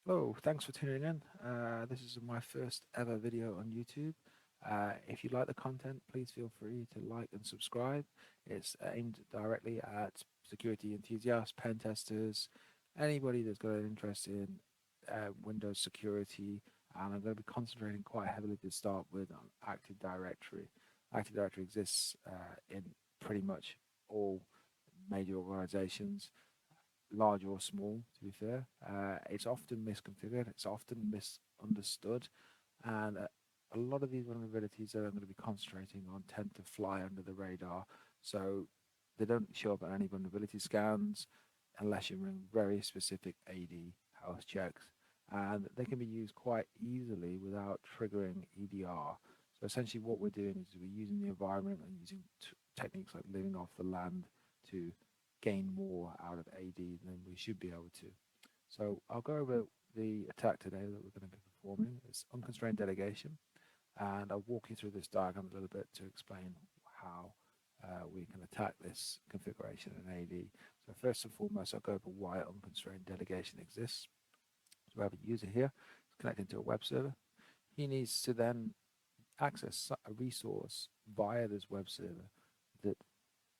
Hello, thanks for tuning in. This is my first ever video on YouTube. If you like the content, please feel free to like and subscribe. It's aimed directly at security enthusiasts, pen testers, anybody that's got an interest in Windows security. And I'm going to be concentrating quite heavily to start with on Active Directory. Active Directory exists in pretty much all major organizations, large or small, to be fair. It's often misconfigured, it's often misunderstood, and a lot of these vulnerabilities that I'm going to be concentrating on tend to fly under the radar. So they don't show up on any vulnerability scans unless you're running very specific AD health checks. And they can be used quite easily without triggering EDR. So essentially what we're doing is we're using the environment and using techniques like living off the land to gain more out of AD than we should be able to. So I'll go over the attack today that we're going to be performing. It's unconstrained delegation, and I'll walk you through this diagram a little bit to explain how we can attack this configuration in AD. So first and foremost, I'll go over why unconstrained delegation exists. So we have a user here, it's connected to a web server. He needs to then access a resource via this web server that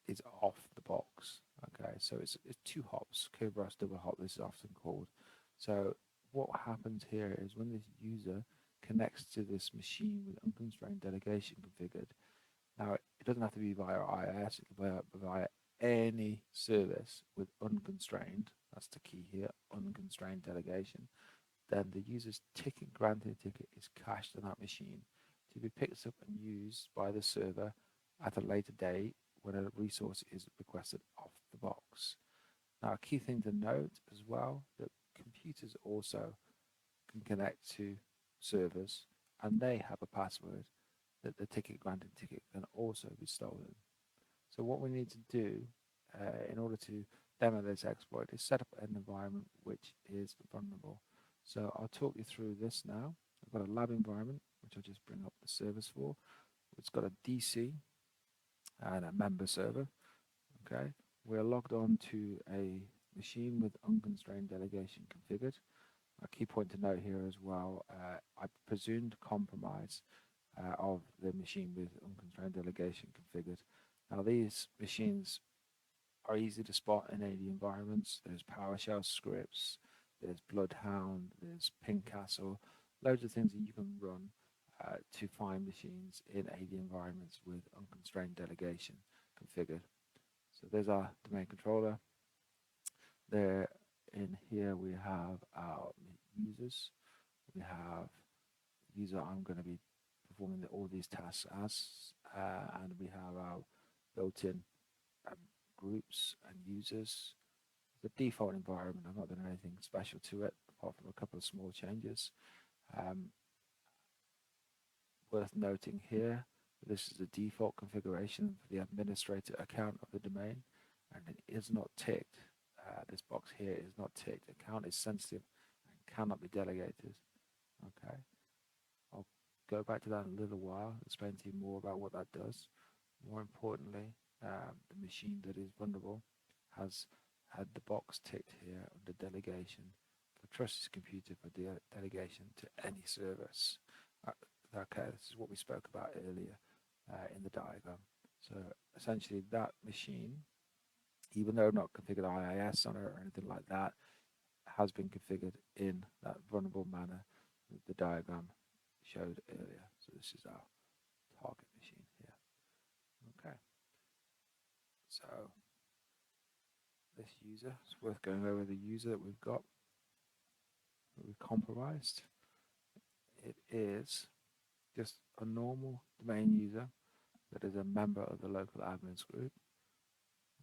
is off the box. Okay, so it's two hops, Kerberos double hop, this is often called. So what happens here is when this user connects to this machine with unconstrained delegation configured, now it doesn't have to be via IIS, it can be via any service with unconstrained, that's the key here, unconstrained delegation, then the user's ticket granted ticket is cached on that machine to be picked up and used by the server at a later date when a resource is requested off the box. Now, a key thing to note as well that computers also can connect to servers and they have a password that the ticket granted ticket can also be stolen. So what we need to do in order to demo this exploit is set up an environment which is vulnerable. So I'll talk you through this now. I've got a lab environment, which I'll just bring up the service for. It's got a DC and a member server. Okay, we're logged on to a machine with unconstrained delegation configured. A key point to note here as well, I presumed compromise of the machine with unconstrained delegation configured. Now these machines are easy to spot in AD environments. There's PowerShell scripts, there's Bloodhound, there's Pincastle, loads of things that you can run to find machines in AD environments with unconstrained delegation configured. So there's our domain controller. There in here we have our users. We have user I'm going to be performing all these tasks as, and we have our built-in um, groups and users. The default environment, I've not done anything special to it apart from a couple of small changes. Um, Worth noting here, this is the default configuration for the administrator account of the domain, and it is not ticked. This box here is not ticked. Account is sensitive and cannot be delegated. Okay, I'll go back to that in a little while, explain to you more about what that does. More importantly, the machine that is vulnerable has had the box ticked here under delegation for trusted computer for delegation to any service. Okay, this is what we spoke about earlier in the diagram. So essentially that machine, even though not configured IIS on it or anything like that, has been configured in that vulnerable manner that the diagram showed earlier. So this is our target machine here. Okay, so this user, it's worth going over the user that we've got, that we've compromised. It is just a normal domain user that is a member of the local admins group.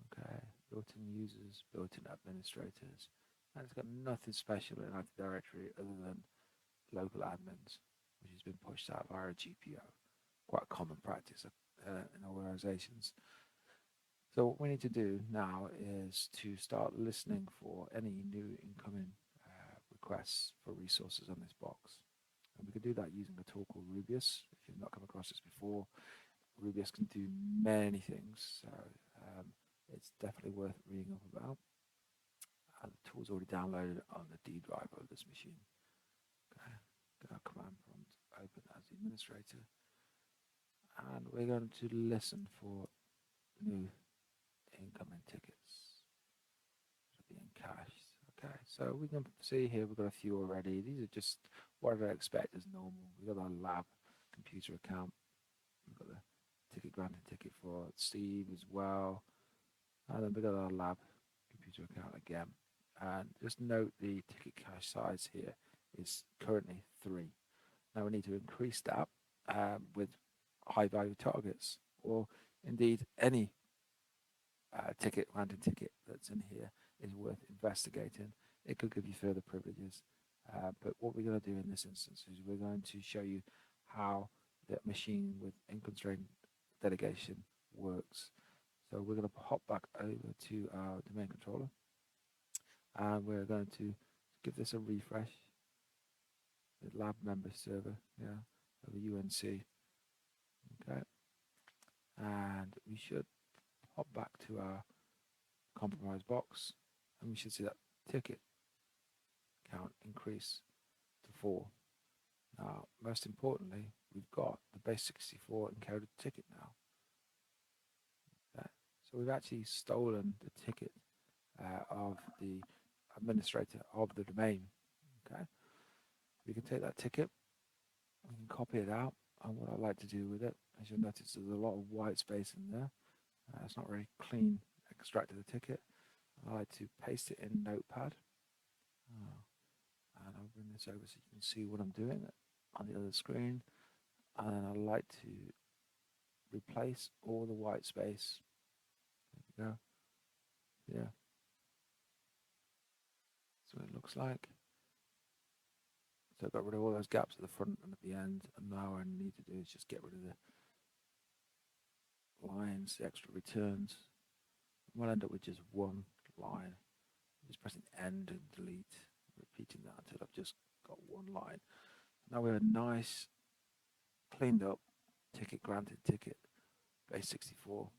Okay, built-in users, built-in administrators, and it's got nothing special in Active Directory other than local admins, which has been pushed out via a GPO. Quite a common practice in organizations. So what we need to do now is to start listening for any new incoming requests for resources on this box. And we can do that using a tool called Rubius. If you've not come across this before, Rubius can do many things. So it's definitely worth reading up about. And the tool's already downloaded on the D drive of this machine. administrator, and we're going to listen for new incoming tickets being cached. Okay, so we can see here we've got a few already. These are just what I'd expect as normal. We've got our lab computer account. We've got the ticket granted ticket for Steve as well. And then we've got our lab computer account again. And just note the ticket cache size here is currently 3. Now we need to increase that with high value targets, or indeed any ticket, random ticket that's in here is worth investigating. It could give you further privileges. But what we're going to do in this instance is we're going to show you how the machine with unconstrained delegation works. So we're going to hop back over to our domain controller, and we're going to give this a refresh. The lab member server, yeah, of the UNC. Okay, and we should hop back to our compromise box, and we should see that ticket count increase to 4. Now, most importantly, we've got the base 64 encoded ticket now. Okay. So we've actually stolen the ticket of the administrator of the domain. Okay, we can take that ticket, we can copy it out, and what I like to do with it, as you'll notice, there's a lot of white space in there. It's not very clean extract of the ticket. I like to paste it in Notepad. And I'll bring this over so you can see what I'm doing on the other screen. And then I like to replace all the white space. There we go. Yeah. That's what it looks like. So I got rid of all those gaps at the front and at the end. And now what I need to do is just get rid of the lines, the extra returns. We'll end up with just one line. Just pressing end and delete, repeating that until I've just got one line. Now we have a nice, cleaned up ticket granted ticket, base 64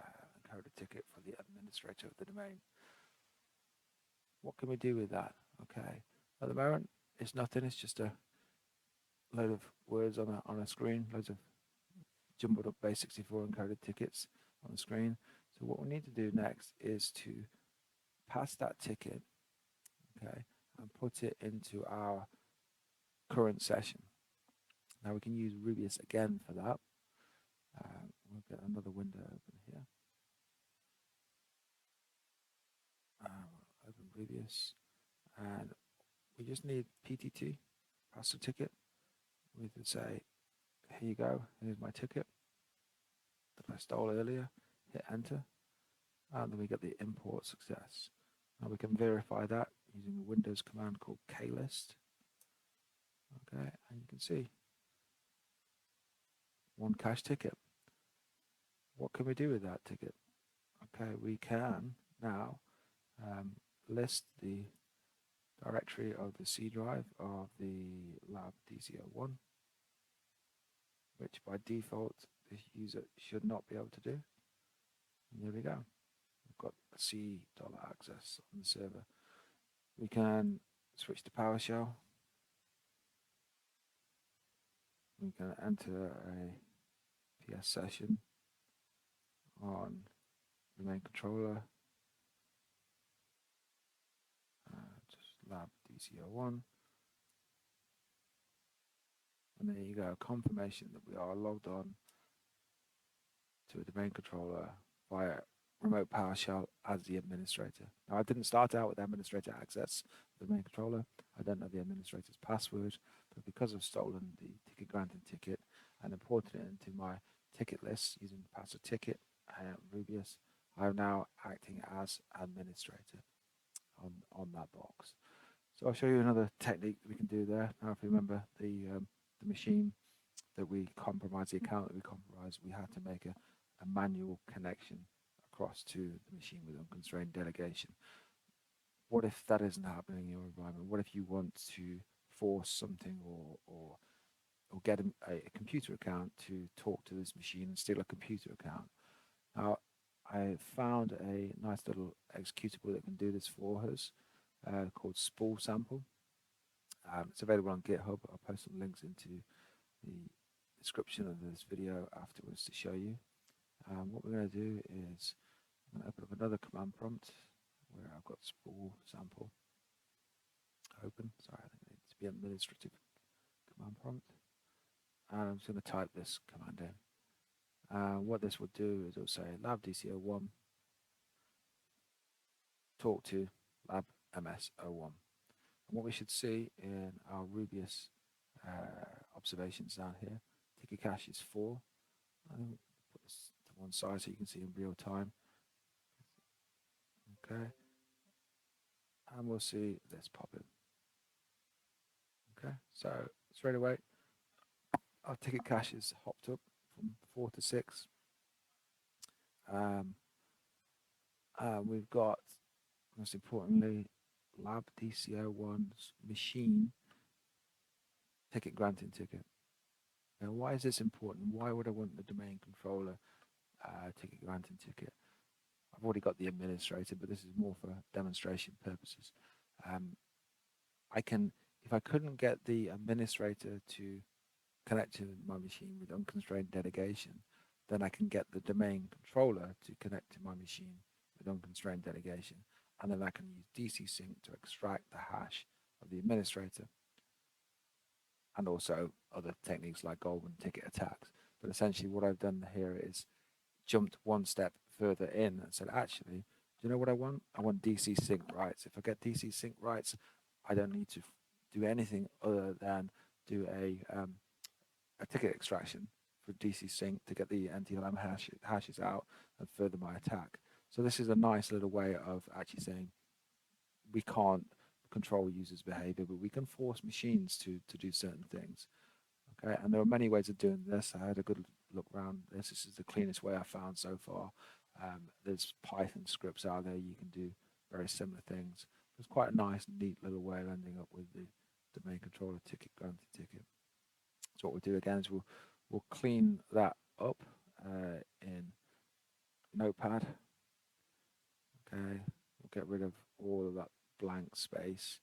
encoded ticket for the administrator of the domain. What can we do with that? Okay, at the moment it's nothing. It's just a load of words on a screen, loads of jumbled up base 64 encoded tickets on the screen. So what we need to do next is to pass that ticket, okay, and put it into our current session. Now we can use Rubius again for that. We'll get another window open here. Open Rubius, and we just need PTT, pass the ticket. We can say, here you go, here's my ticket that I stole earlier. Hit enter, and then we get the import success. Now we can verify that using a Windows command called klist. Okay, and you can see one cache ticket. What can we do with that ticket? Okay, we can now list the directory of the C drive of the lab DC01, which by default this user should not be able to do. And there we go. We've got C $access on the server. We can switch to PowerShell. We can enter a PS session on the main controller, just lab DC01. And there you go, confirmation that we are logged on to a domain controller via remote PowerShell as the administrator. Now, I didn't start out with administrator access to the domain controller. I don't know the administrator's password, but because I've stolen the ticket granting ticket and imported it into my ticket list using pass a ticket Rubius, I'm now acting as administrator on that box. So I'll show you another technique that we can do there. Now, if you remember the machine that we compromised, the account that we compromised, we had to make a manual connection across to the machine with unconstrained delegation. What if that isn't happening in your environment? What if you want to force something or get a computer account to talk to this machine and steal a computer account? Now, I found a nice little executable that can do this for us called spool sample. It's available on GitHub. I'll post some links into the description of this video afterwards to show you. What we're going to do is I'm going to open up another command prompt where I've got spool sample open. Sorry, I think it needs to be administrative command prompt. And I'm just going to type this command in. What this will do is it'll say lab DC01 talk to lab MS01. And what we should see in our Rubius observations down here, ticket cache is 4. I'm going to put this to one side so you can see in real time. Okay, and we'll see this pop in. Okay, so straight away our ticket cache is hopped up from 4 to 6. We've got, most importantly, lab DC01's machine ticket granting ticket. Now, why is this important? Why would I want the domain controller ticket granting ticket? I've already got the administrator, but this is more for demonstration purposes. I can, if I couldn't get the administrator to connect to my machine with unconstrained delegation, then I can get the domain controller to connect to my machine with unconstrained delegation, and then I can use DC sync to extract the hash of the administrator, and also other techniques like golden ticket attacks. But essentially what I've done here is jumped one step further in and said, actually, do you know what I want? I want DC sync rights. If I get DC sync rights, I don't need to do anything other than do a ticket extraction for DC sync to get the NTLM hashes out and further my attack. So this is a nice little way of actually saying we can't control users' behavior, but we can force machines to do certain things. Okay, and there are many ways of doing this. I had a good look around this. This is the cleanest way I've found so far. There's Python scripts out there. You can do very similar things. It's quite a nice, neat little way of ending up with the domain controller ticket granted ticket. So what we'll do again is we'll clean that up in Notepad. Okay, we'll get rid of all of that blank space.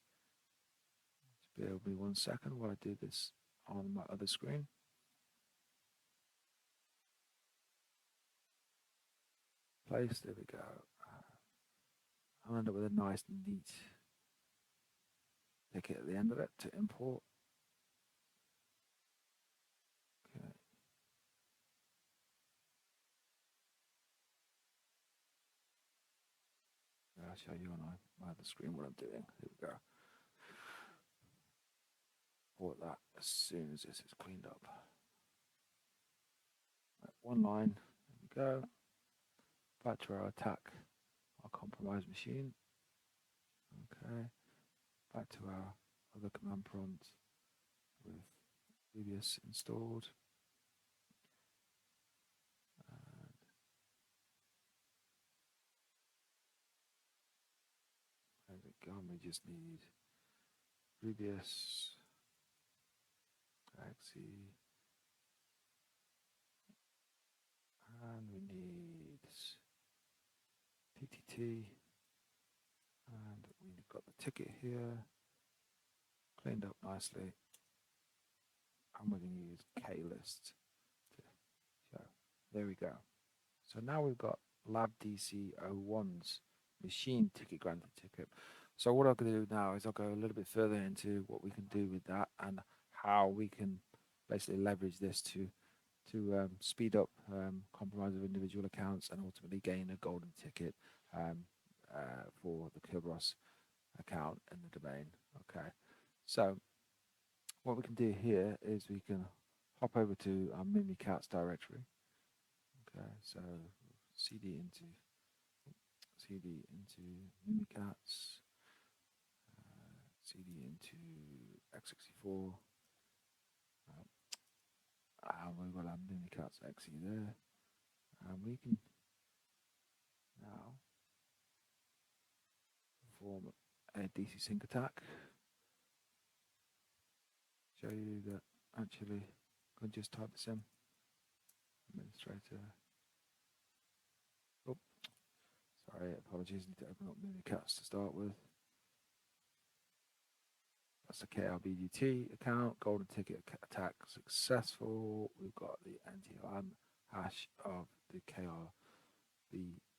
Just bear with me 1 second while I do this on my other screen. Place, there we go. I'll end up with a nice, neat ticket at the end of it to import. Okay. I'll show you on my other screen what I'm doing. Here we go. Import that as soon as this is cleaned up. Right, one line. There we go. Back to our attack, our compromised machine. Okay. Back to our other command prompt with previous installed. And there we go. We just need previous exe, and we need TTT, and we've got the ticket here cleaned up nicely, and we're going to use klist to show. There we go. So now we've got lab DC01's machine ticket granted ticket. So what I'm going to do now is I'll go a little bit further into what we can do with that and how we can basically leverage this to speed up compromise of individual accounts and ultimately gain a golden ticket for the Kerberos account in the domain. Okay, so what we can do here is we can hop over to our Mimikatz directory. Okay, so cd into Mimikatz, cd into x64. And we've got our Mimikatz exe there, and we can now perform a DC sync attack. Show you that actually I can just type this in. Administrator. Oh, sorry, apologies. Need to open up Mimikatz to start with. That's the KRBGT account. Golden ticket attack successful. We've got the anti-alarm hash of the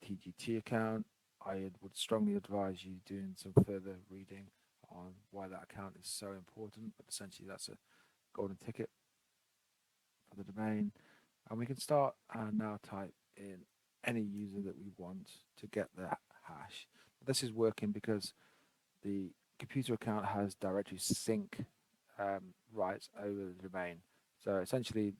TGT account. I would strongly advise you doing some further reading on why that account is so important. But essentially, that's a golden ticket for the domain. And we can start and now type in any user that we want to get the hash. This is working because the computer account has directory sync rights over the domain. So essentially,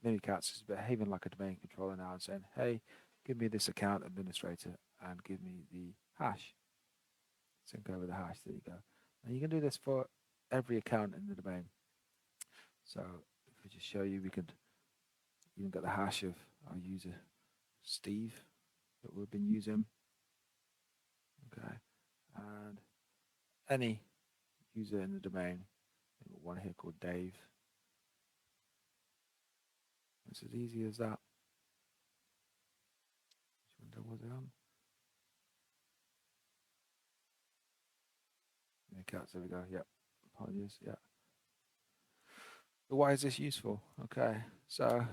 Mimikatz is behaving like a domain controller now and saying, hey, give me this account administrator and give me the hash. Sync over the hash. There you go. And you can do this for every account in the domain. So if we just show you, we could even get the hash of our user Steve that we've been using. Okay, and any user in the domain. We've got one here called Dave. It's as easy as that. Which window was it on? Cats, there we go. Yep. Apologies. Yeah. But why is this useful? Okay, so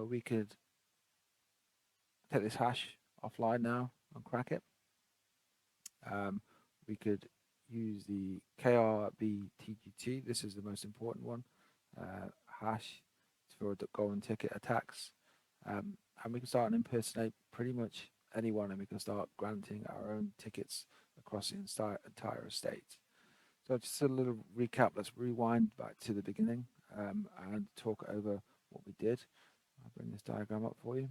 we could take this hash offline now and crack it. We could use the KRBTGT. This is the most important one. Hash for the golden ticket attacks. And we can start and impersonate pretty much anyone, and we can start granting our own tickets across the entire estate. So just a little recap. Let's rewind back to the beginning and talk over what we did. I'll bring this diagram up for you.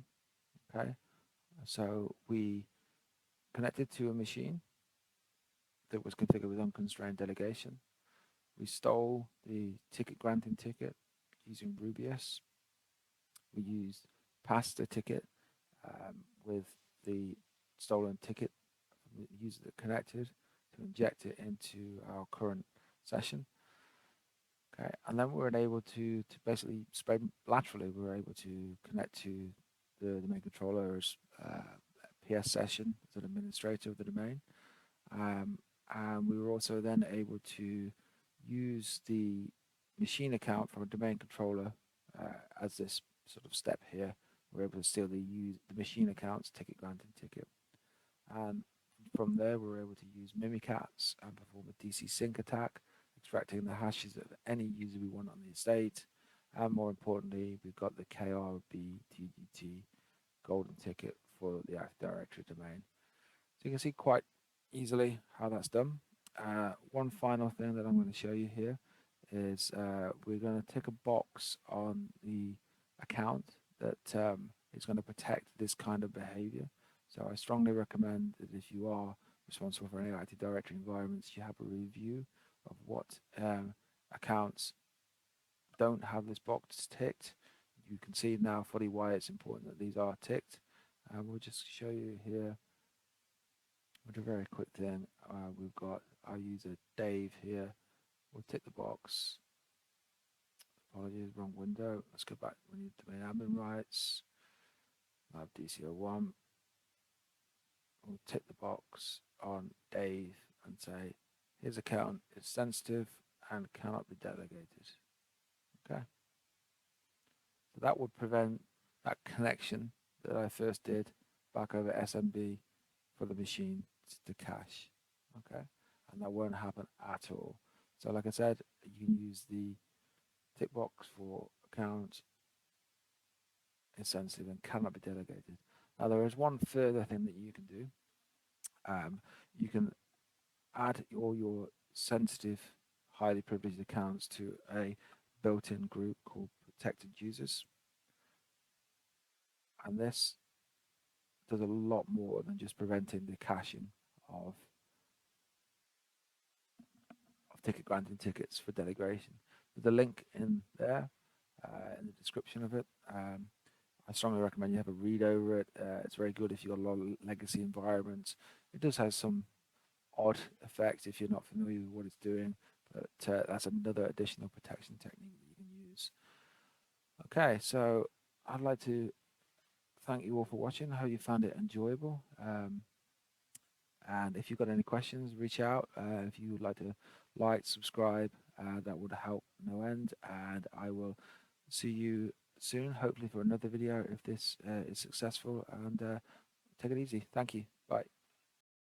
Okay, so we connected to a machine that was configured with unconstrained delegation. We stole the ticket granting ticket using Rubius. We used passed the ticket with the stolen ticket from the user that connected to inject it into our current session. Okay, and then we were able to basically spread laterally. We were able to connect to the domain controller's PS session as an administrator of the domain. And we were also then able to use the machine account from a domain controller as this sort of step here. We're able to still use the machine account's ticket granting ticket. And from there, we're able to use Mimikatz and perform a DC sync attack, extracting the hashes of any user we want on the estate. And more importantly, we've got the KRBTGT golden ticket for the Active Directory domain. So you can see quite easily how that's done. One final thing that I'm going to show you here is we're going to tick a box on the account that is going to protect this kind of behavior. So I strongly recommend that if you are responsible for any Active Directory environments, you have a review of what accounts don't have this box ticked. You can see now fully why it's important that these are ticked. We'll just show you here with a very quick thing. We've got our user Dave here. We'll tick the box. Apologies, wrong window. Let's go back. We need domain admin rights. I have DC01. We'll tick the box on Dave and say his account is sensitive and cannot be delegated. Okay. So that would prevent that connection that I first did back over SMB for the machine to cache. Okay. And that won't happen at all. So like I said, you can use the tick box for account is sensitive and cannot be delegated. Now there is one further thing that you can do. You can add all your sensitive, highly privileged accounts to a built-in group called protected users. And this does a lot more than just preventing the caching of ticket granting tickets for delegation. There's a link in there in the description of it. I strongly recommend you have a read over it. It's very good if you've got a lot of legacy environments. It does have some odd effects if you're not familiar with what it's doing, but that's another additional protection technique that you can use. Okay, so I'd like to thank you all for watching. I hope you found it enjoyable. And if you've got any questions, reach out. If you would like to like, subscribe. That would help no end. And I will see you soon, hopefully for another video if this is successful. And take it easy. Thank you. Bye.